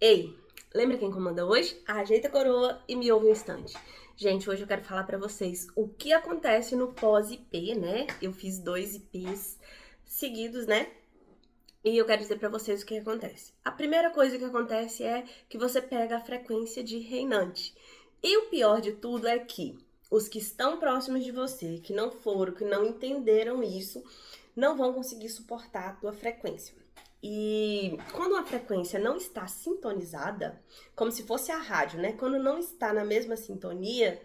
Ei, lembra quem comanda hoje? Ajeita a coroa e me ouve um instante. Gente, hoje eu quero falar pra vocês o que acontece no pós-IP, né? Eu fiz 2 IPs seguidos, né? E eu quero dizer pra vocês o que acontece. A primeira coisa que acontece é que você pega a frequência de reinante. E o pior de tudo é que os que estão próximos de você, que não foram, que não entenderam isso, não vão conseguir suportar a tua frequência. E quando uma frequência não está sintonizada, como se fosse a rádio, né? Quando não está na mesma sintonia,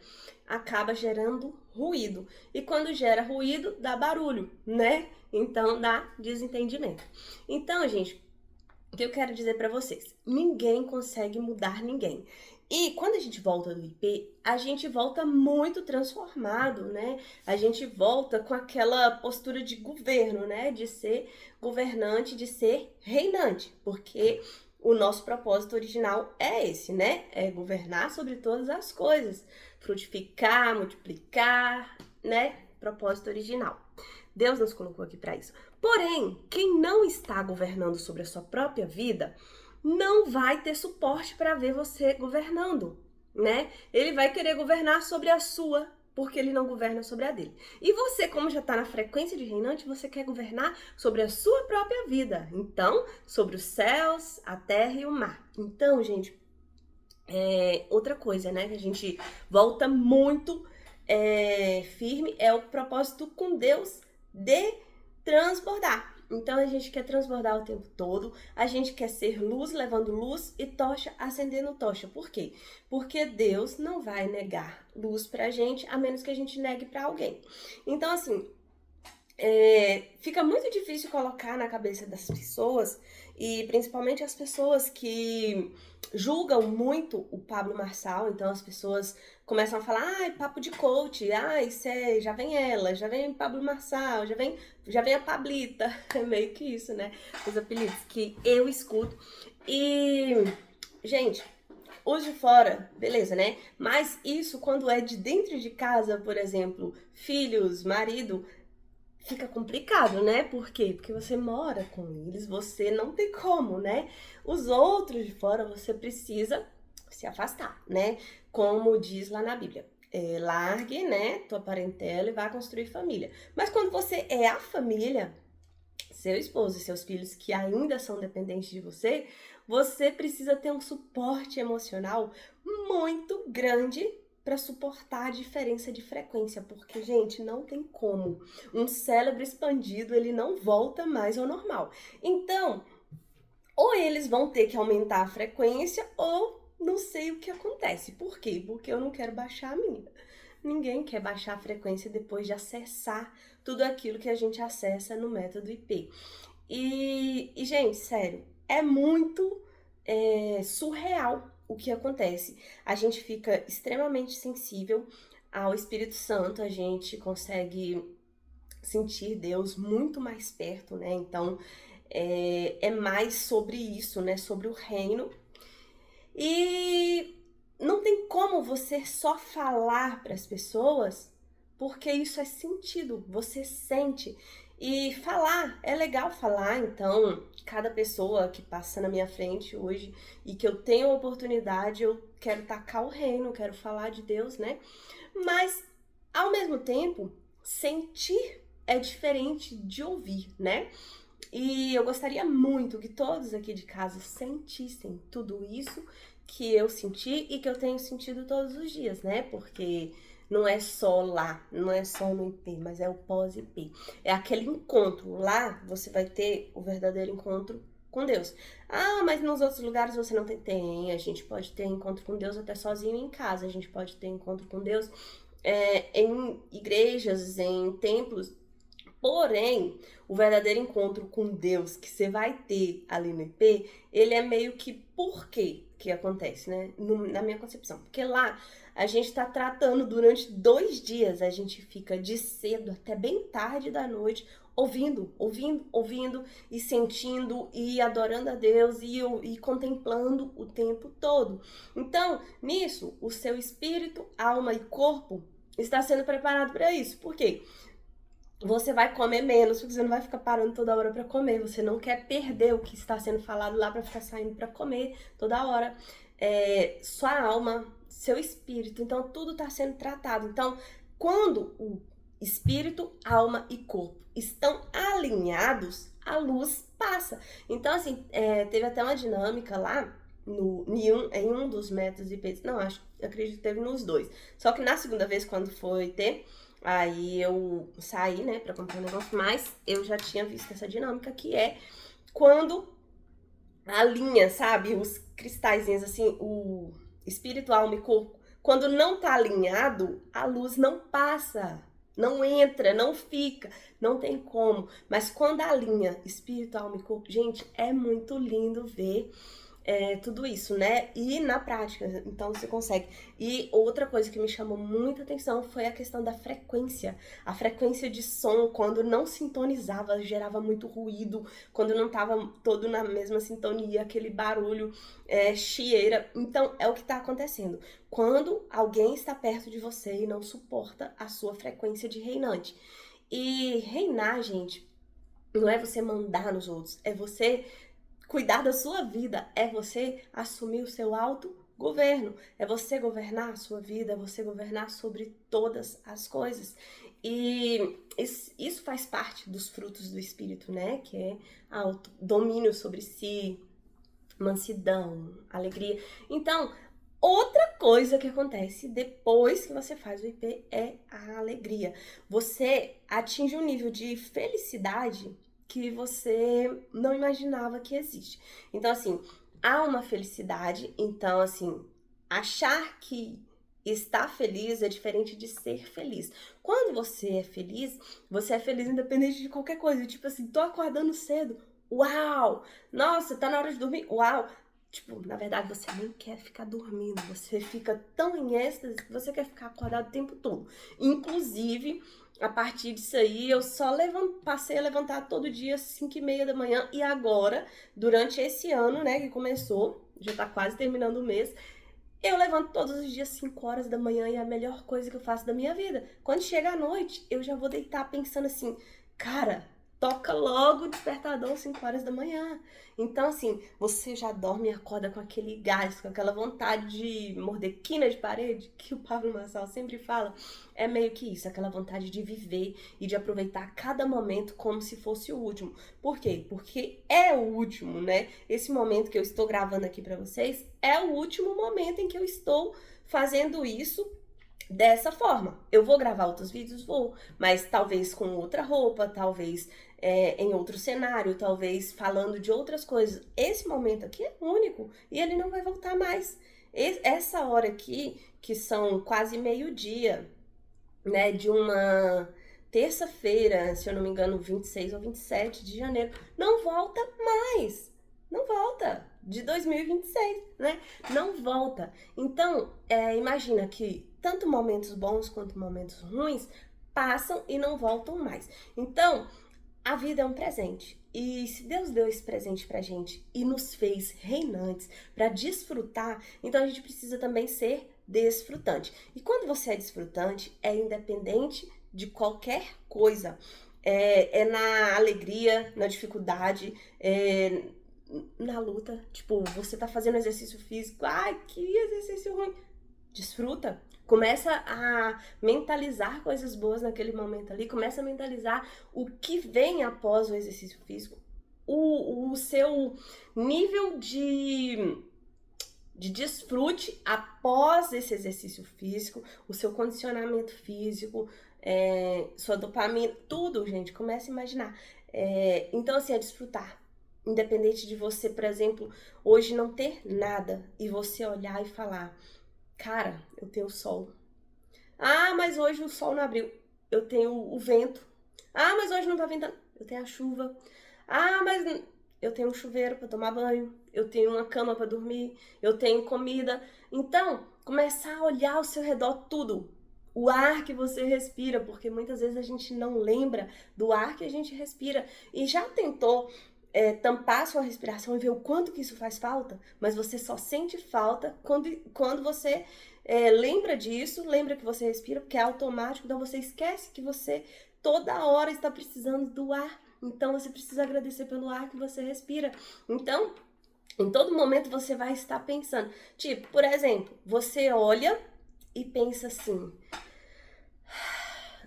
acaba gerando ruído. E quando gera ruído, dá barulho, né? Então dá desentendimento. Então, gente, o que eu quero dizer pra vocês? Ninguém consegue mudar ninguém. E quando a gente volta do IP, a gente volta muito transformado, né? A gente volta com aquela postura de governo, né? De ser governante, de ser reinante, porque o nosso propósito original é esse, né? É governar sobre todas as coisas, frutificar, multiplicar, né? Propósito original. Deus nos colocou aqui para isso. Porém, quem não está governando sobre a sua própria vida, não vai ter suporte para ver você governando, né? Ele vai querer governar sobre a sua, porque ele não governa sobre a dele. E você, como já está na frequência de reinante, você quer governar sobre a sua própria vida. Então, sobre os céus, a terra e o mar. Então, gente, outra coisa, né, que a gente volta muito firme é o propósito com Deus de transbordar. Então a gente quer transbordar o tempo todo, a gente quer ser luz levando luz e tocha acendendo tocha. Por quê? Porque Deus não vai negar luz pra gente a menos que a gente negue pra alguém. Então, assim, fica muito difícil colocar na cabeça das pessoas, e principalmente as pessoas que julgam muito o Pablo Marçal. Então as pessoas começam a falar, ai, papo de coach, ai, já vem ela, já vem Pablo Marçal, já vem a Pablita, é meio que isso, né? Os apelidos que eu escuto. E, gente, os de fora, beleza, né? Mas isso quando é de dentro de casa, por exemplo, filhos, marido, fica complicado, né? Por quê? Porque você mora com eles, você não tem como, né? Os outros de fora você precisa se afastar, né? Como diz lá na Bíblia. Largue, né, tua parentela e vá construir família. Mas quando você é a família, seu esposo e seus filhos que ainda são dependentes de você, você precisa ter um suporte emocional muito grande para suportar a diferença de frequência, porque, gente, não tem como. Um cérebro expandido, ele não volta mais ao normal. Então, ou eles vão ter que aumentar a frequência, ou não sei o que acontece. Por quê? Porque eu não quero baixar a minha. Ninguém quer baixar a frequência depois de acessar tudo aquilo que a gente acessa no método IP. E gente, sério, é muito surreal o que acontece. A gente fica extremamente sensível ao Espírito Santo, a gente consegue sentir Deus muito mais perto, né? Então, é mais sobre isso, né? Sobre o reino. E não tem como você só falar para as pessoas, porque isso é sentido, você sente. E falar, é legal falar, então, cada pessoa que passa na minha frente hoje e que eu tenho a oportunidade, eu quero tacar o reino, quero falar de Deus, né? Mas, ao mesmo tempo, sentir é diferente de ouvir, né? E eu gostaria muito que todos aqui de casa sentissem tudo isso que eu senti e que eu tenho sentido todos os dias, né? Porque não é só lá, não é só no IP, mas é o pós-IP. É aquele encontro. Lá você vai ter o verdadeiro encontro com Deus. Ah, mas nos outros lugares você não tem. Tem, a gente pode ter encontro com Deus até sozinho em casa, a gente pode ter encontro com Deus em igrejas, em templos. Porém, o verdadeiro encontro com Deus que você vai ter ali no IP, ele é meio que por quê que acontece, né? Na minha concepção. Porque lá a gente tá tratando durante 2 dias, a gente fica de cedo até bem tarde da noite, ouvindo e sentindo e adorando a Deus e contemplando o tempo todo. Então, nisso, o seu espírito, alma e corpo está sendo preparado para isso. Por quê? você vai comer menos, porque você não vai ficar parando toda hora para comer. Você não quer perder o que está sendo falado lá para ficar saindo para comer toda hora. Sua alma, seu espírito, então tudo está sendo tratado. Então, quando o espírito, alma e corpo estão alinhados, a luz passa. Então, assim, teve até uma dinâmica lá em um dos métodos IPs. Não, acredito que teve nos dois. Só que na segunda vez, quando foi ter, aí eu saí, né, pra comprar um negócio, mas eu já tinha visto essa dinâmica, que é quando a linha, sabe, os cristalzinhos, assim, o espírito, alma e corpo, quando não tá alinhado, a luz não passa, não entra, não fica, não tem como. Mas quando alinha espírito, alma e corpo, gente, é muito lindo ver tudo isso, né? E na prática, então você consegue. E outra coisa que me chamou muita atenção foi a questão da frequência. A frequência de som, quando não sintonizava, gerava muito ruído, quando não tava todo na mesma sintonia, aquele barulho, chieira. Então, é o que tá acontecendo. Quando alguém está perto de você e não suporta a sua frequência de reinante. E reinar, gente, não é você mandar nos outros, é você cuidar da sua vida, é você assumir o seu autogoverno, é você governar a sua vida, é você governar sobre todas as coisas. E isso faz parte dos frutos do espírito, né? Que é domínio sobre si, mansidão, alegria. Então, outra coisa que acontece depois que você faz o IP é a alegria. Você atinge um nível de felicidade que você não imaginava que existe. Então, assim, há uma felicidade, então, assim, achar que estar feliz é diferente de ser feliz. Quando você é feliz independente de qualquer coisa. Tipo assim, tô acordando cedo. Uau! Nossa, tá na hora de dormir. Uau! Tipo, na verdade, você nem quer ficar dormindo. Você fica tão em êxtase que você quer ficar acordado o tempo todo. Inclusive, a partir disso aí, eu só passei a levantar todo dia às 5h30 da manhã. E agora, durante esse ano, né, que começou, já tá quase terminando o mês, eu levanto todos os dias 5 horas da manhã e é a melhor coisa que eu faço da minha vida. Quando chega a noite, eu já vou deitar pensando assim, cara, toca logo o despertador 5 horas da manhã. Então, assim, você já dorme e acorda com aquele gás, com aquela vontade de morder quina de parede, que o Pablo Marçal sempre fala. É meio que isso, aquela vontade de viver e de aproveitar cada momento como se fosse o último. Por quê? Porque é o último, né? Esse momento que eu estou gravando aqui pra vocês é o último momento em que eu estou fazendo isso dessa forma. Eu vou gravar outros vídeos? Vou, mas talvez com outra roupa, talvez em outro cenário, talvez falando de outras coisas. Esse momento aqui é único e ele não vai voltar mais. Essa hora aqui, que são quase meio-dia, né, de uma terça-feira, se eu não me engano, 26 ou 27 de janeiro, não volta mais. Não volta. De 2026, né? Não volta. Então, imagina que tanto momentos bons quanto momentos ruins passam e não voltam mais. Então, a vida é um presente. E se Deus deu esse presente pra gente e nos fez reinantes para desfrutar, então a gente precisa também ser desfrutante. E quando você é desfrutante, é independente de qualquer coisa. É na alegria, na dificuldade, na luta. Tipo, você tá fazendo exercício físico, ai, que exercício ruim. Desfruta. Começa a mentalizar coisas boas naquele momento ali. Começa a mentalizar o que vem após o exercício físico. O seu nível de desfrute após esse exercício físico, o seu condicionamento físico, sua dopamina, tudo, gente. Começa a imaginar. Então, assim, é desfrutar. Independente de você, por exemplo, hoje não ter nada e você olhar e falar, cara, eu tenho o sol. Ah, mas hoje o sol não abriu. Eu tenho o vento. Ah, mas hoje não tá ventando. Eu tenho a chuva. Ah, mas eu tenho um chuveiro para tomar banho. Eu tenho uma cama para dormir. Eu tenho comida. Então, começar a olhar ao seu redor tudo. O ar que você respira, porque muitas vezes a gente não lembra do ar que a gente respira. E já tentou tampar a sua respiração e ver o quanto que isso faz falta, mas você só sente falta quando você lembra disso, lembra que você respira, porque é automático, então você esquece que você toda hora está precisando do ar. Então você precisa agradecer pelo ar que você respira. Então, em todo momento você vai estar pensando. Tipo, por exemplo, você olha e pensa assim: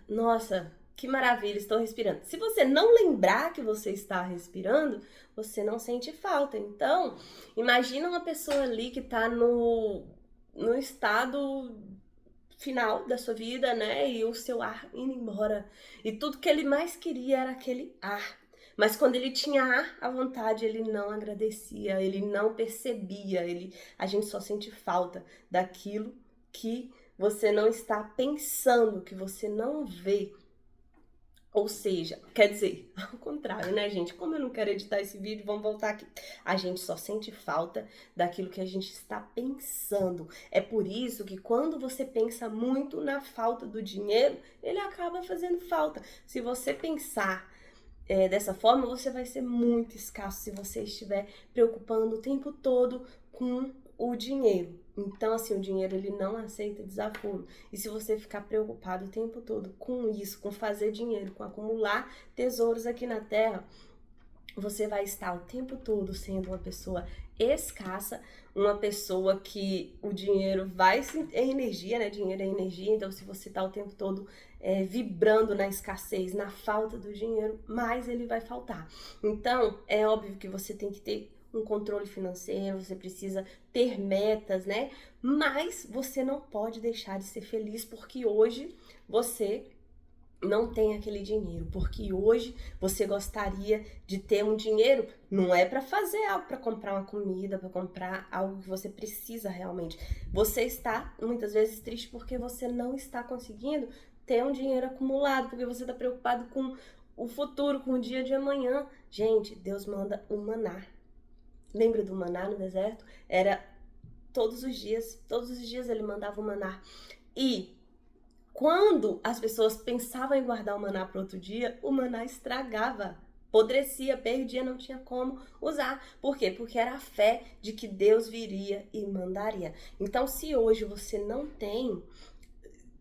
nossa, que maravilha, estou respirando. Se você não lembrar que você está respirando, você não sente falta. Então, imagina uma pessoa ali que está no estado final da sua vida, né? E o seu ar indo embora. E tudo que ele mais queria era aquele ar. Mas quando ele tinha ar à vontade, ele não agradecia, ele não percebia, a gente só sente falta daquilo que você não está pensando, que você não vê. Ou seja, quer dizer, ao contrário, né, gente? Como eu não quero editar esse vídeo, vamos voltar aqui. A gente só sente falta daquilo que a gente está pensando. É por isso que quando você pensa muito na falta do dinheiro, ele acaba fazendo falta. Se você pensar dessa forma, você vai ser muito escasso se você estiver preocupando o tempo todo com o dinheiro. Então, assim, o dinheiro ele não aceita desaforo. E se você ficar preocupado o tempo todo com isso, com fazer dinheiro, com acumular tesouros aqui na Terra, você vai estar o tempo todo sendo uma pessoa escassa, uma pessoa que o dinheiro é energia, né? Dinheiro é energia, então se você tá o tempo todo vibrando na escassez, na falta do dinheiro, mais ele vai faltar. Então, é óbvio que você tem que ter um controle financeiro, você precisa ter metas, né? Mas você não pode deixar de ser feliz porque hoje você não tem aquele dinheiro, porque hoje você gostaria de ter um dinheiro, não é para fazer algo, para comprar uma comida, para comprar algo que você precisa realmente. Você está muitas vezes triste porque você não está conseguindo ter um dinheiro acumulado, porque você está preocupado com o futuro, com o dia de amanhã. Gente, Deus manda o maná. Lembra do maná no deserto? Era todos os dias ele mandava o maná. E quando as pessoas pensavam em guardar o maná para outro dia, o maná estragava, apodrecia, perdia, não tinha como usar. Por quê? Porque era a fé de que Deus viria e mandaria. Então, se hoje você não tem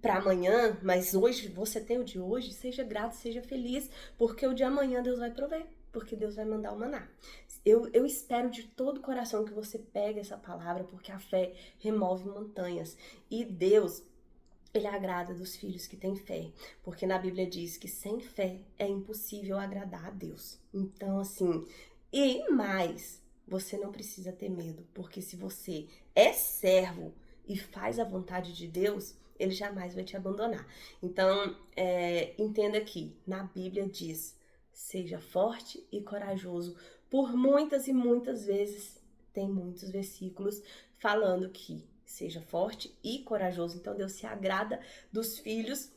para amanhã, mas hoje você tem o de hoje, seja grato, seja feliz, porque o de amanhã Deus vai prover, porque Deus vai mandar o maná. Eu espero de todo o coração que você pegue essa palavra, porque a fé remove montanhas. E Deus, ele agrada dos filhos que têm fé, porque na Bíblia diz que sem fé é impossível agradar a Deus. Então, assim, e mais, você não precisa ter medo, porque se você é servo e faz a vontade de Deus, ele jamais vai te abandonar. Então, entenda que na Bíblia diz, seja forte e corajoso. Por muitas e muitas vezes, tem muitos versículos falando que seja forte e corajoso. Então Deus se agrada dos filhos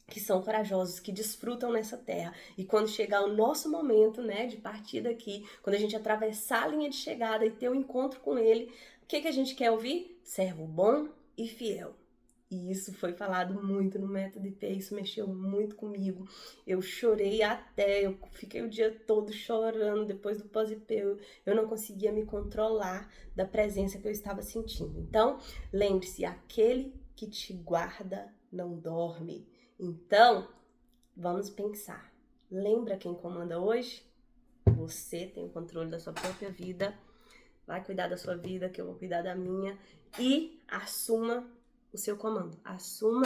que são corajosos, que desfrutam nessa terra. E quando chegar o nosso momento, né, de partir daqui, quando a gente atravessar a linha de chegada e ter um encontro com ele, o que a gente quer ouvir? Servo bom e fiel. E isso foi falado muito no Método IP, isso mexeu muito comigo. Eu chorei eu fiquei o dia todo chorando depois do pós-IP. Eu não conseguia me controlar da presença que eu estava sentindo. Então, lembre-se, aquele que te guarda não dorme. Então, vamos pensar. Lembra quem comanda hoje? Você tem o controle da sua própria vida. Vai cuidar da sua vida, que eu vou cuidar da minha. E assuma o seu comando, assuma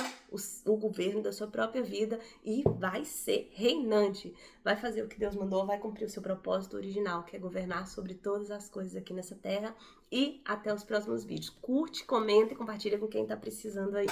o governo da sua própria vida e vai ser reinante, vai fazer o que Deus mandou, vai cumprir o seu propósito original, que é governar sobre todas as coisas aqui nessa terra. E até os próximos vídeos. Curte, comenta e compartilha com quem tá precisando aí.